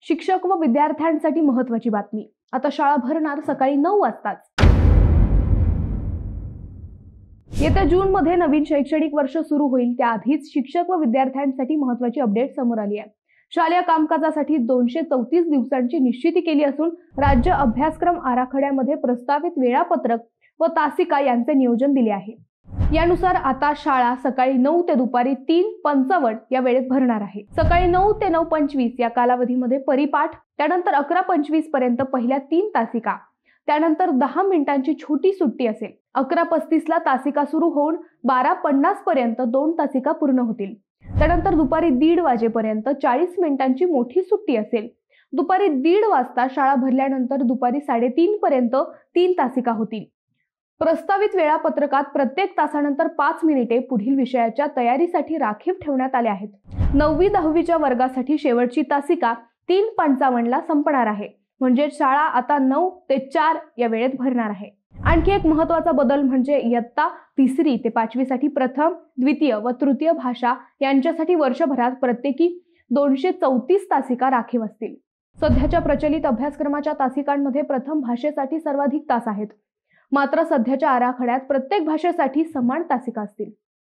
शिक्षक व विद्यार्थ्यांसाठी महत्त्वाची बातमी। आता शाळा भरणार सकाळी 9 वाजताच। येत्या जून मध्ये नवीन शैक्षणिक वर्ष सुरू होईल त्याआधीच शिक्षक व विद्यार्थ्यांसाठी महत्त्वाची अपडेट समोर आली आहे। शालेय कामकाजासाठी 234 दिवसांची निश्चिती केली असून राज्य अभ्यासक्रम आराखड्यामध्ये प्रस्तावित वेळापत्रक व तासिका यांचे नियोजन दिले आहे। यानुसार आता शाळा सकाळी 9 ते दुपारी 3:55 या वेळेत भरणार आहे। सकाळी 9 ते 9:25 या कालावधीमध्ये परिपाठ, त्यानंतर 11:25 पर्यंत पहिल्या 3 तासिका, त्यानंतर 10 मिनिटांची छोटी सुट्टी असेल। 11:35 ला तासिका सुरू होऊन 12:50 पर्यंत 2 तासिका पूर्ण होतील। त्यानंतर दुपारी 1:30 वाजेपर्यंत 40 मिनिटांची मोठी सुट्टी असेल। दुपारी 1:30 वाजता शाळा भरल्यानंतर दुपारी 3:30 पर्यंत 3 तासिका होतील। प्रस्तावित वेळापत्रकात प्रत्येक तासानंतर 5 मिनिटे पुढील विषयाच्या तयारीसाठी राखीव ठेवण्यात आले आहेत। 9वी-10वीच्या वर्गासाठी शेवटची तासिका 3:55 ला संपणार आहे। म्हणजे शाळा आता 9 ते 4 या वेळेत भरणार आहे। आणखी एक महत्त्वाचा बदल म्हणजे इयत्ता 3री ते 5वी साठी प्रथम, द्वितीय व तृतीय भाषा यांच्यासाठी वर्षभरात प्रत्येकी 234 तासिका राखीव असतील। सध्याच्या प्रचलित अभ्यासक्रमाच्या तासिकांमध्ये प्रथम भाषेसाठी सर्वाधिक तास आहेत, मात्र सध्याच्या आराखड्यात प्रत्येक भाषेसाठी समान तासिका असतील।